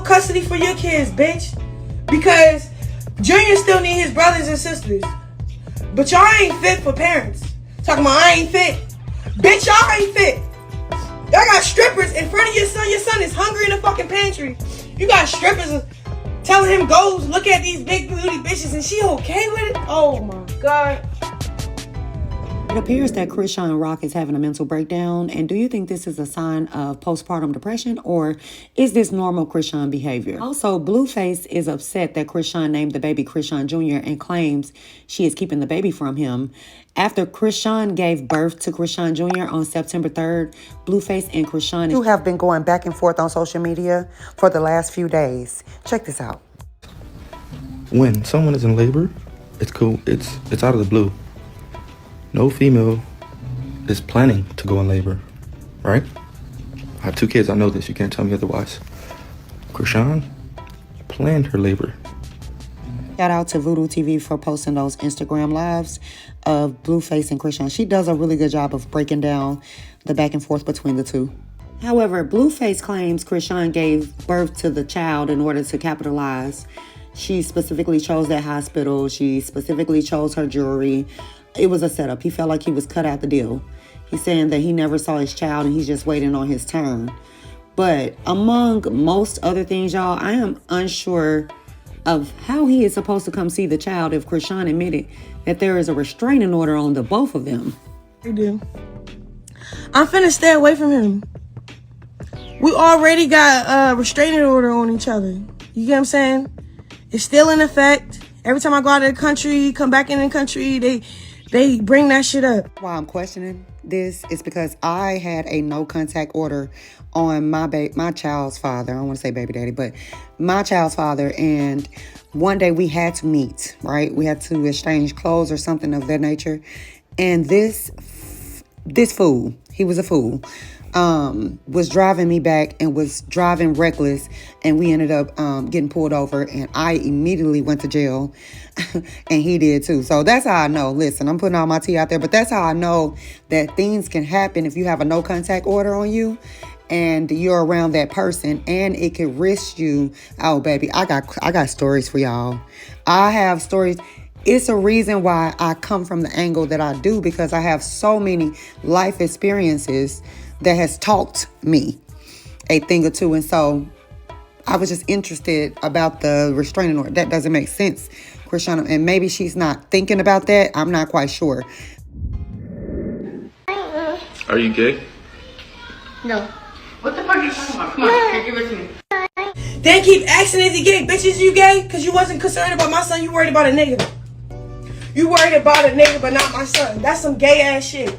custody for your kids, bitch. Because Junior still need his brothers and sisters. But y'all ain't fit for parents. Talking about I ain't fit. Bitch, y'all ain't fit. Y'all got strippers in front of your son. Your son is hungry in the fucking pantry. You got strippers telling him, go look at these big booty bitches, and she okay with it? Oh my God. It appears that Chrisean Rock is having a mental breakdown. And do you think this is a sign of postpartum depression, or is this normal Chrisean behavior? Also, Blueface is upset that Chrisean named the baby Chrisean Jr. and claims she is keeping the baby from him. After Chrisean gave birth to Chrisean Jr. on September 3rd, Blueface and Chrisean have been going back and forth on social media for the last few days. Check this out. When someone is in labor, it's cool. It's out of the blue. No female is planning to go in labor, right? I have 2 kids. I know this. You can't tell me otherwise. Chrisean planned her labor. Shout out to Voodoo TV for posting those Instagram lives of Blueface and Chrisean. She does a really good job of breaking down the back and forth between the two. However, Blueface claims Chrisean gave birth to the child in order to capitalize. She specifically chose that hospital. She specifically chose her jewelry. It was a setup. He felt like he was cut out the deal. He's saying that he never saw his child and he's just waiting on his turn. But among most other things, y'all, I am unsure of how he is supposed to come see the child if Chrisean admitted that there is a restraining order on the both of them. You do. I'm finna stay away from him. We already got a restraining order on each other. You get what I'm saying? It's still in effect. Every time I go out of the country, come back in the country, they bring that shit up. Why I'm questioning this is because I had a no contact order on my child's father. I don't want to say baby daddy, but my child's father. And one day we had to meet, right? We had to exchange clothes or something of that nature. And this fool, he was a fool, was driving me back and was driving reckless, and we ended up getting pulled over, and I immediately went to jail, and he did too. So that's how I know. Listen, I'm putting all my tea out there, but that's how I know that things can happen if you have a no contact order on you and you're around that person, and it could risk you. Oh baby, I got stories for y'all. I have stories. It's a reason why I come from the angle that I do, because I have so many life experiences that has taught me a thing or two. And so I was just interested about the restraining order. That doesn't make sense, Chrisean. And maybe she's not thinking about that. I'm not quite sure. Are you gay? No. What the fuck are you talking about? Come on, give it to me. Then keep asking, is he gay? Bitch, is you gay? Because you wasn't concerned about my son. You worried about a nigga. You worried about a nigga, but not my son. That's some gay ass shit.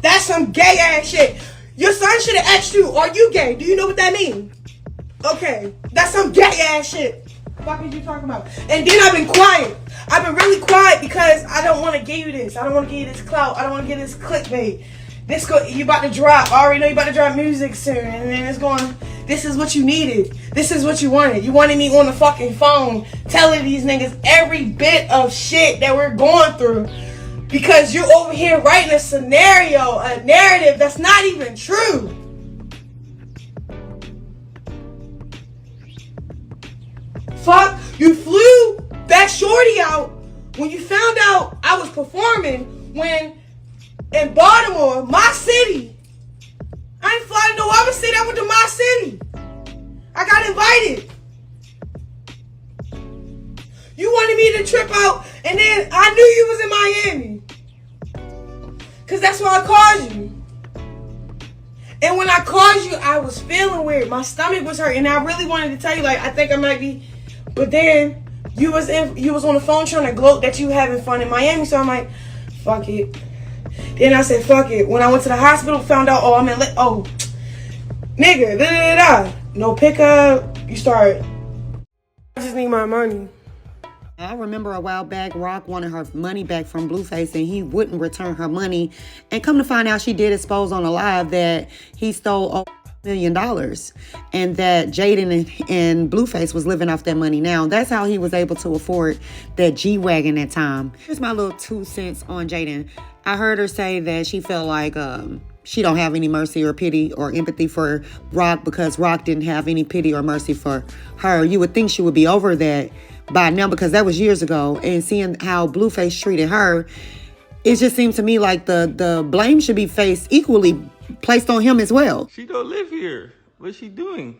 That's some gay ass shit. Your son should have asked you, are you gay? Do you know what that means? Okay, that's some gay ass shit. What are you talking about? And then I've been quiet. I've been really quiet because I don't want to give you this. I don't want to give you this clout. I don't want to give this clickbait. You about to drop. I already know you about to drop music soon. And then it's going, this is what you needed. This is what you wanted. You wanted me on the fucking phone telling these niggas every bit of shit that we're going through. Because you're over here writing a scenario, a narrative that's not even true. Fuck, you flew that shorty out when you found out I was performing when in Baltimore, my city. I ain't flying to no other city, I went to my city. I got invited. You wanted me to trip out, and then I knew you was in Miami. Because that's why I called you. And when I called you, I was feeling weird. My stomach was hurting, and I really wanted to tell you, like, I think I might be. But then you was on the phone trying to gloat that you having fun in Miami, so I'm like, fuck it. Then I said, fuck it. When I went to the hospital, found out, oh, I'm in, nigga, da-da-da-da. No pickup. You start, I just need my money. I remember a while back, Rock wanted her money back from Blueface, and he wouldn't return her money. And come to find out, she did expose on a live that he stole $1 million, and that Jaidyn and Blueface was living off that money now. That's how he was able to afford that G-Wagon that time. Here's my little 2 cents on Jaidyn. I heard her say that she felt like she don't have any mercy or pity or empathy for Rock because Rock didn't have any pity or mercy for her. You would think she would be over that by now because that was years ago. And seeing how Blueface treated her, it just seems to me like the blame should be equally placed on him as well. She don't live here. What's she doing?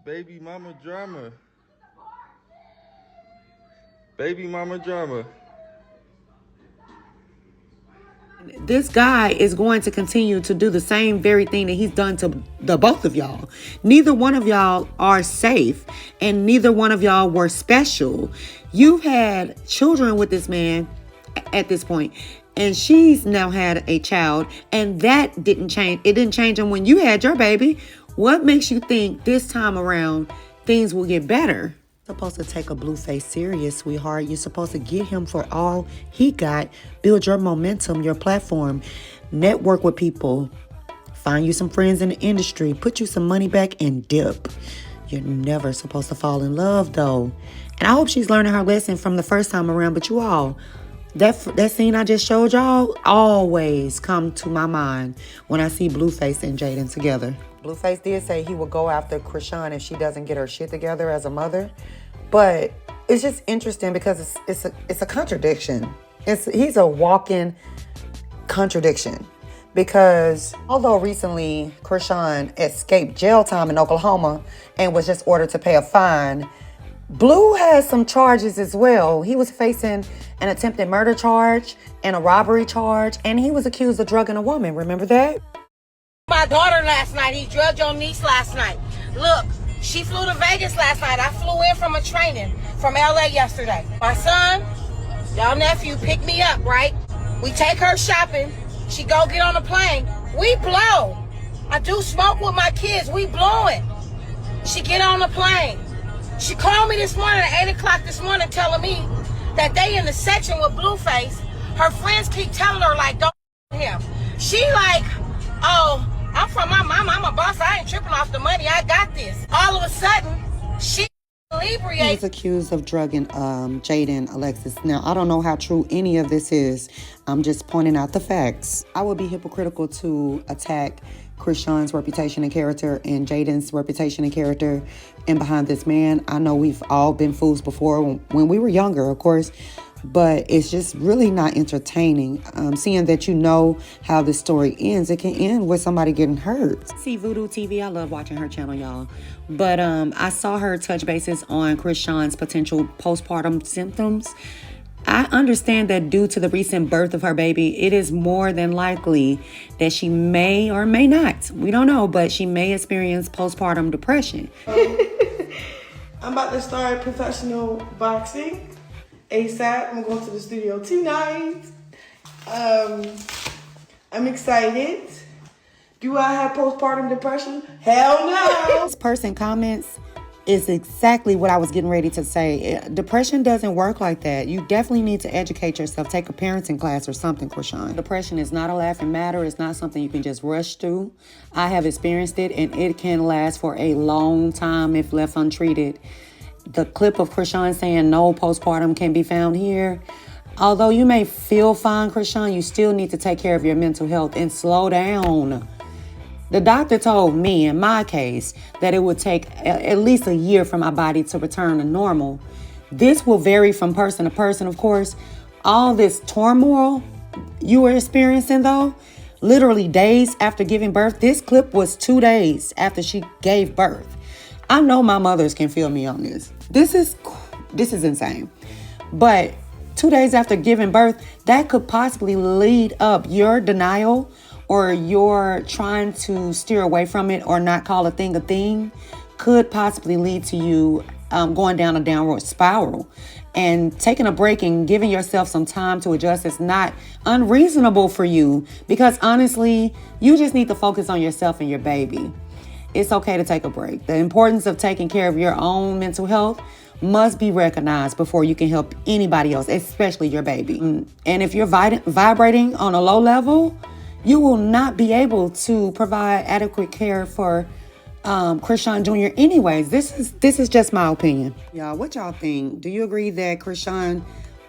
Baby mama drama. Baby mama drama. This guy is going to continue to do the same very thing that he's done to the both of y'all. Neither one of y'all are safe, and neither one of y'all were special. You've had children with this man at this point, and she's now had a child, and that didn't change. It didn't change him when you had your baby. What makes you think this time around things will get better? You're supposed to take a Blueface serious, sweetheart. You're supposed to get him for all he got. Build your momentum, your platform. Network with people. Find you some friends in the industry. Put you some money back and dip. You're never supposed to fall in love, though. And I hope she's learning her lesson from the first time around. But you all, that scene I just showed y'all always come to my mind when I see Blueface and Jaidyn together. Blueface did say he would go after Chrisean if she doesn't get her shit together as a mother. But it's just interesting because it's a contradiction. He's a walking contradiction. Because although recently Chrisean escaped jail time in Oklahoma and was just ordered to pay a fine, Blue has some charges as well. He was facing an attempted murder charge and a robbery charge, and he was accused of drugging a woman. Remember that? My daughter last night. He drugged your niece last night. Look, she flew to Vegas last night. I flew in from a training from LA yesterday. My son, y'all nephew, picked me up, right? We take her shopping. She go get on the plane. We blow. I do smoke with my kids. We blowing. She get on the plane. She called me this morning at 8 o'clock this morning telling me that they in the section with Blueface. Her friends keep telling her, like, don't him. She like, oh, I'm from my mama. I'm a boss. I ain't tripping off the money. I got this. All of a sudden, she inebriated. He's accused of drugging Jaidyn, Alexis. Now, I don't know how true any of this is. I'm just pointing out the facts. I would be hypocritical to attack Chrisean's reputation and character and Jaidyn's reputation and character and behind this man. I know we've all been fools before when we were younger, of course. But it's just really not entertaining. Seeing that you know how the story ends, it can end with somebody getting hurt. See Voodoo TV, I love watching her channel, y'all. But I saw her touch bases on Chrisean's potential postpartum symptoms. I understand that due to the recent birth of her baby, it is more than likely that she may or may not, we don't know, but she may experience postpartum depression. I'm about to start professional boxing. ASAP. I'm going to the studio tonight. I'm excited. Do I have postpartum depression? Hell no. This person comments is exactly what I was getting ready to say. Depression doesn't work like that. You definitely need to educate yourself. Take a parenting class or something, Chrisean. Depression is not a laughing matter. It's not something you can just rush through. I have experienced it, and it can last for a long time if left untreated. The clip of Chrisean saying no postpartum can be found here. Although you may feel fine, Chrisean, you still need to take care of your mental health and slow down. The doctor told me, in my case, that it would take at least a year for my body to return to normal. This will vary from person to person, of course. All this turmoil you were experiencing, though, literally days after giving birth. This clip was 2 days after she gave birth. I know my mothers can feel me on this. This is insane. But 2 days after giving birth, that could possibly lead up your denial or your trying to steer away from it or not call a thing, could possibly lead to you going down a downward spiral. And taking a break and giving yourself some time to adjust is not unreasonable for you, because honestly, you just need to focus on yourself and your baby. It's okay to take a break. The importance of taking care of your own mental health must be recognized before you can help anybody else, especially your baby. And if you're vibrating on a low level, you will not be able to provide adequate care for Chrisean Jr. Anyways, this is just my opinion. Y'all, what y'all think? Do you agree that Chrisean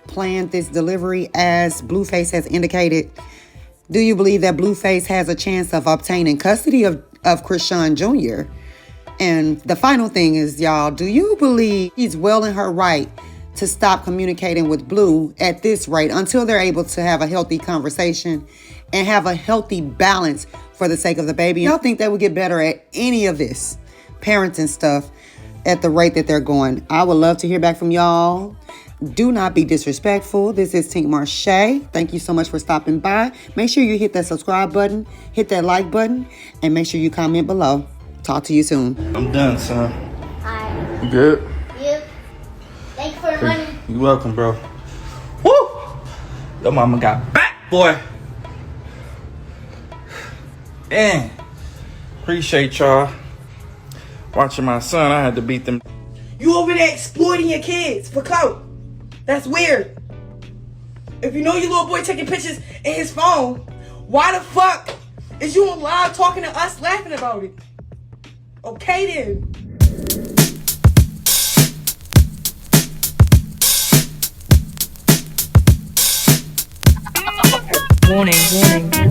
planned this delivery as Blueface has indicated? Do you believe that Blueface has a chance of obtaining custody of Chrisean Jr.? And the final thing is, y'all, do you believe he's well in her right to stop communicating with Blue at this rate until they're able to have a healthy conversation and have a healthy balance for the sake of the baby? Y'all think they would get better at any of this parenting stuff at the rate that they're going? I would love to hear back from y'all. Do not be disrespectful. This is Tink Marshae. Thank you so much for stopping by. Make sure you hit that subscribe button, hit that like button, and make sure you comment below. Talk to you soon. I'm done, son. Hi. You good? You. Thanks for the money. You welcome, bro. Woo! Your mama got back, boy. Man, appreciate y'all watching my son. I had to beat them. You over there exploiting your kids for clout. That's weird. If you know your little boy taking pictures in his phone, why the fuck is you on live talking to us laughing about it? Okay then. Warning, warning.